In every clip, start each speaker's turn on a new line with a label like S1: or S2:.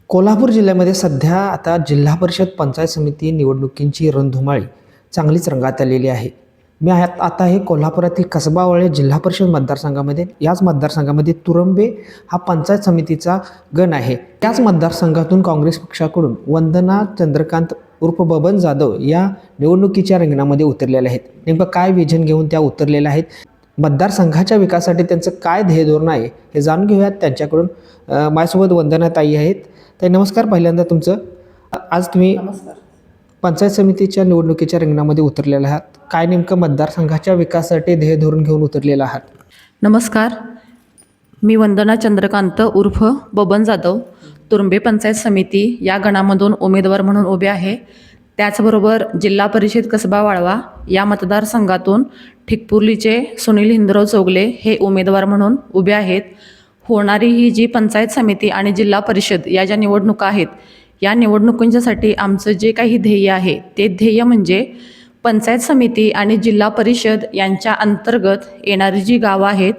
S1: कोल्हापूर जिल्ह्यामध्ये सध्या आता जिल्हा परिषद पंचायत समिती निवडणुकींची रणधुमाळी चांगलीच रंगात आलेली आहे. मी आता हे कोल्हापुरातील कसबावळे जिल्हा परिषद मतदारसंघामध्ये, याच मतदारसंघामध्ये तुरंबे हा पंचायत समितीचा गण आहे. त्याच मतदारसंघातून काँग्रेस पक्षाकडून वंदना चंद्रकांत उर्फ बबन जाधव या निवडणुकीच्या रिंगणामध्ये उतरलेल्या आहेत. नेमकं काय विजन घेऊन त्या उतरलेल्या आहेत, मतदारसंघाच्या विकासासाठी त्यांचं काय ध्येयधोरण आहे हे जाणून घेऊयात त्यांच्याकडून. माझ्यासोबत वंदना ताई आहेत. ताई नमस्कार. पहिल्यांदा तुमचं, आज तुम्ही पंचायत समितीच्या निवडणुकीच्या रिंगणामध्ये उतरलेला आहात. काय नेमकं मतदारसंघाच्या विकासासाठी ध्येय धोरण घेऊन उतरलेला आहात?
S2: नमस्कार, मी वंदना चंद्रकांत उर्फ बबन जाधव तुरंबे पंचायत समिती या गणामधून उमेदवार म्हणून उभे आहे. त्याचबरोबर जिल्हा परिषद कसबा वाळवा या मतदारसंघातून ठिकपुर्लीचे सुनील हिंदराव चौगले हे उमेदवार म्हणून उभे आहेत. होणारी ही जी पंचायत समिती आणि जिल्हा परिषद या ज्या निवडणुका आहेत, या निवडणुकांच्यासाठी आमचं जे काही ध्येय आहे ते ध्येय म्हणजे पंचायत समिती आणि जिल्हा परिषद यांच्या अंतर्गत येणारी जी गावं आहेत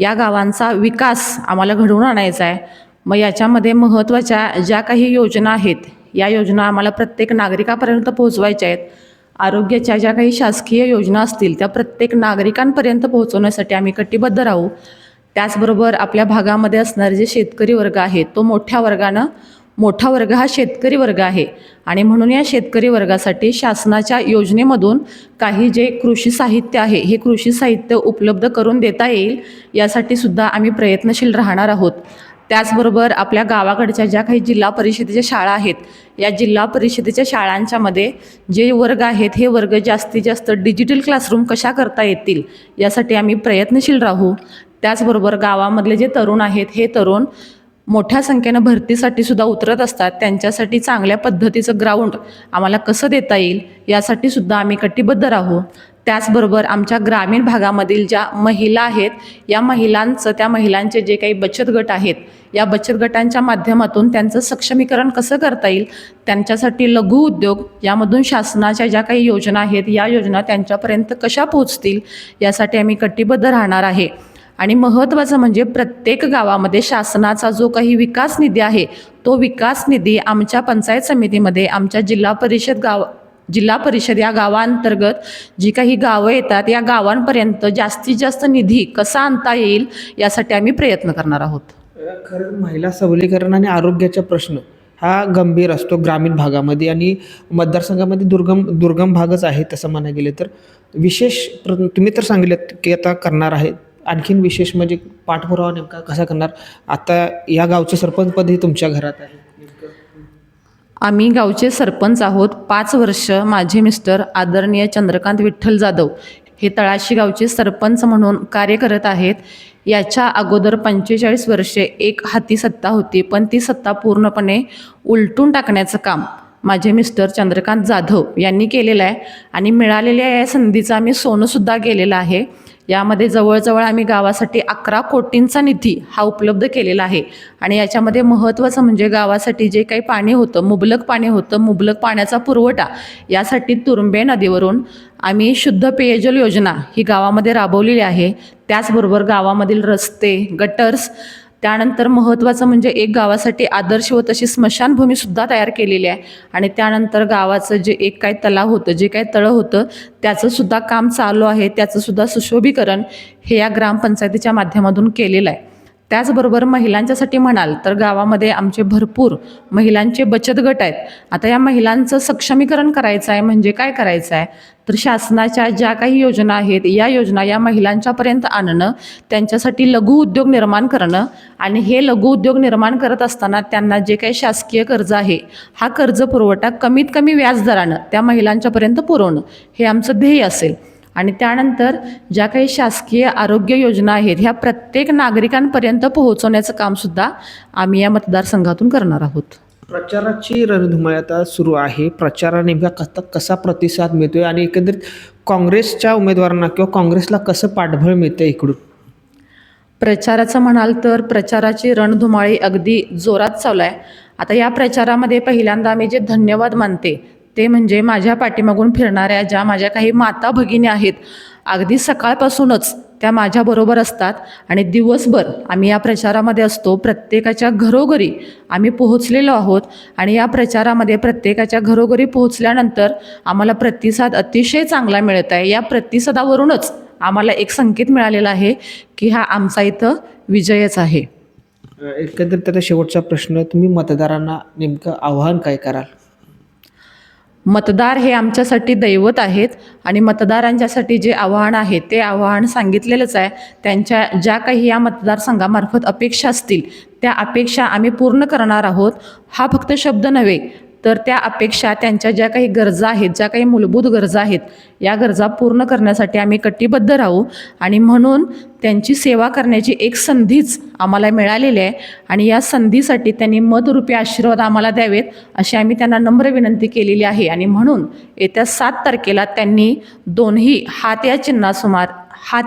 S2: या गावांचा विकास आम्हाला घडवून आणायचा आहे. मग याच्यामध्ये महत्त्वाच्या ज्या काही योजना आहेत या योजना आम्हाला प्रत्येक नागरिकापर्यंत पोहोचवायच्या आहेत. आरोग्याच्या ज्या काही शासकीय योजना असतील त्या प्रत्येक नागरिकांपर्यंत पोहोचवण्यासाठी आम्ही कटिबद्ध राहू. त्याचबरोबर आपल्या भागामध्ये असणारे जे शेतकरी वर्ग आहे तो मोठा वर्ग हा शेतकरी वर्ग आहे आणि म्हणून या शेतकरी वर्गासाठी शासनाच्या योजनेमधून काही जे कृषी साहित्य आहे हे कृषी साहित्य उपलब्ध करून देता येईल यासाठी सुद्धा आम्ही प्रयत्नशील राहणार आहोत. त्याचबरोबर आपल्या गावाकडच्या ज्या काही जिल्हा परिषदेच्या शाळा आहेत या जिल्हा परिषदेच्या शाळांच्यामध्ये जे वर्ग आहेत हे वर्ग जास्तीत जास्त डिजिटल क्लासरूम कशा करता येतील यासाठी आम्ही प्रयत्नशील राहू. त्याचबरोबर गावामधले जे तरुण आहेत हे तरुण मोठ्या संख्येनं भरतीसाठी सुद्धा उतरत असतात. त्यांच्यासाठी चांगल्या पद्धतीचं ग्राउंड आम्हाला कसं देता येईल यासाठी सुद्धा आम्ही कटिबद्ध राहू. त्याचबरोबर आमच्या ग्रामीण भागामधील ज्या महिला आहेत या महिलांचे जे काही बचत गट आहेत या बचत गटांच्या माध्यमातून त्यांचं सक्षमीकरण कसं करता येईल, त्यांच्यासाठी लघु उद्योग यामधून शासनाच्या ज्या काही योजना आहेत या योजना त्यांच्यापर्यंत कशा पोहोचतील यासाठी आम्ही कटिबद्ध राहणार आहे. आणि महत्त्वाचं म्हणजे प्रत्येक गावामध्ये शासनाचा जो काही विकास निधी आहे तो विकास निधी आमच्या पंचायत समितीमध्ये आमच्या जिल्हा परिषद या गावांतर्गत जी काही गावं येतात या गावांपर्यंत जास्तीत जास्त निधी कसा आणता येईल यासाठी आम्ही प्रयत्न करणार आहोत.
S1: खरं महिला सबलीकरण आणि आरोग्याचा प्रश्न हा गंभीर असतो ग्रामीण भागामध्ये आणि मतदारसंघामध्ये दुर्गम भागच आहे. तसं म्हणायला गेले तर विशेष तुम्ही तर सांगितलं की आता करणार आहे, आणखीन विशेष म्हणजे पाठपुरावा नेमका कसा करणार? आता या गावचं सरपंचपदही तुमच्या घरात आहे.
S2: आम्ही गावचे सरपंच आहोत. 5 वर्ष माझे मिस्टर आदरणीय चंद्रकांत विठ्ठल जाधव हे तळाशी गावचे सरपंच म्हणून कार्य करत आहेत. याच्या अगोदर 45 वर्षे एक हाती सत्ता होती, पण ती सत्ता पूर्णपणे उलटून टाकण्याचं काम माझे मिस्टर चंद्रकांत जाधव यांनी केलेलं आहे आणि मिळालेल्या या संधीचा आम्ही सोनंसुद्धा केलेलं आहे. यामध्ये जवळजवळ आम्ही गावासाठी 11 कोटींचा निधी हा उपलब्ध केलेला आहे आणि याच्यामध्ये महत्त्वाचं म्हणजे गावासाठी जे काही पाणी होतं, मुबलक पाण्याचा पुरवठा यासाठी तुरंबे नदीवरून आम्ही शुद्ध पेयजल योजना ही गावामध्ये राबवलेली आहे. त्याचबरोबर गावामधील रस्ते, गटर्स, त्यानंतर महत्त्वाचं म्हणजे एक गावासाठी आदर्श व तशी स्मशानभूमीसुद्धा तयार केलेली आहे आणि त्यानंतर गावाचं जे एक काय तलाव होतं, जे काय तळं होतं त्याचंसुद्धा काम चालू आहे. त्याचंसुद्धा सुशोभीकरण हे या ग्रामपंचायतीच्या माध्यमातून केलेलं आहे. त्याचबरोबर महिलांच्यासाठी म्हणाल तर गावामध्ये आमचे भरपूर महिलांचे बचत गट आहेत. आता या महिलांचं सक्षमीकरण करायचं आहे म्हणजे काय करायचं आहे तर शासनाच्या ज्या काही योजना आहेत या योजना या महिलांच्यापर्यंत आणणं, त्यांच्यासाठी लघु उद्योग निर्माण करणं आणि हे लघु उद्योग निर्माण करत असताना त्यांना जे काही शासकीय कर्ज आहे हा कर्ज पुरवठा कमीत कमी व्याजदरानं त्या महिलांच्यापर्यंत पुरवणं हे आमचं ध्येय असेल. आणि त्यानंतर ज्या काही शासकीय आरोग्य योजना आहेत ह्या प्रत्येक नागरिकांपर्यंत पोहोचवण्याचं कामसुद्धा आम्ही या मतदारसंघातून करणार आहोत.
S1: प्रचाराची रणधुमाळी आता सुरू आहे. प्रचारा नेमका कसा प्रतिसाद मिळतोय आणि एकंदरीत काँग्रेसच्या उमेदवारांना किंवा काँग्रेसला कसं पाठबळ मिळतं इकडून?
S2: प्रचाराचं म्हणाल तर प्रचाराची रणधुमाळी अगदी जोरात चालू आहे. आता या प्रचारामध्ये पहिल्यांदा मी जे धन्यवाद मानते ते म्हणजे माझ्या पाठीमागून फिरणाऱ्या ज्या माझ्या काही माता भगिनी आहेत अगदी सकाळपासूनच त्या माझ्याबरोबर असतात आणि दिवसभर आम्ही या प्रचारामध्ये असतो. प्रत्येकाच्या घरोघरी आम्ही पोहोचलेलो आहोत आणि या प्रचारामध्ये प्रत्येकाच्या घरोघरी पोहोचल्यानंतर आम्हाला प्रतिसाद अतिशय चांगला मिळत आहे. या प्रतिसादावरूनच आम्हाला एक संकेत मिळालेला आहे की हा आमचा इथं विजयच आहे.
S1: एकंदरीत आता शेवटचा प्रश्न, तुम्ही मतदारांना नेमकं आव्हान काय कराल?
S2: मतदार हे आमच्यासाठी दैवत आहेत आणि मतदारांच्यासाठी जे आव्हान आहे ते आव्हान सांगितलेलंच आहे. त्यांच्या ज्या काही या मतदारसंघामार्फत अपेक्षा असतील त्या अपेक्षा आम्ही पूर्ण करणार आहोत. हा फक्त शब्द नव्हे तर त्या अपेक्षा, त्यांच्या ज्या काही गरजा आहेत, ज्या काही मूलभूत गरजा आहेत, या गरजा पूर्ण करण्यासाठी आम्ही कटिबद्ध राहू आणि म्हणून त्यांची सेवा करण्याची एक संधीच आम्हाला मिळालेली आहे आणि या संधीसाठी त्यांनी मतरूपी आशीर्वाद आम्हाला द्यावेत अशी आम्ही त्यांना नम्र विनंती केलेली आहे. आणि म्हणून येत्या 7 तारखेला त्यांनी दोन्ही हात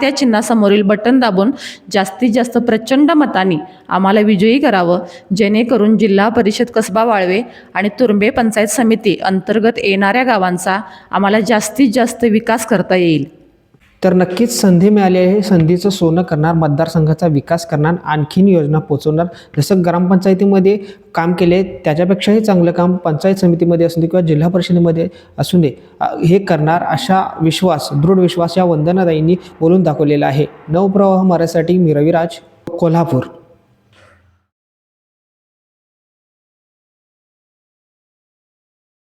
S2: या चिन्हासमोरील बटन दाबून जास्तीत जास्त प्रचंड मतांनी आम्हाला विजयी करावं, जेणेकरून जिल्हा परिषद कसबा वाळवे आणि तुर्भे पंचायत समिती अंतर्गत येणाऱ्या गावांचा आम्हाला जास्तीत जास्त विकास करता येईल.
S1: तर नक्कीच संधी मिळाली आहे, संधीचं सोनं करणार, मतदारसंघाचा विकास करणार, आणखीन योजना पोचवणार. जसं ग्रामपंचायतीमध्ये काम केले त्याच्यापेक्षाही चांगलं काम पंचायत समितीमध्ये असू दे किंवा जिल्हा परिषदेमध्ये असू दे हे करणार, अशा दृढ विश्वास या वंदनाताईंनी बोलून दाखवलेला आहे. नवप्रवाह मराठीसाठी मी रविराज, कोल्हापूर.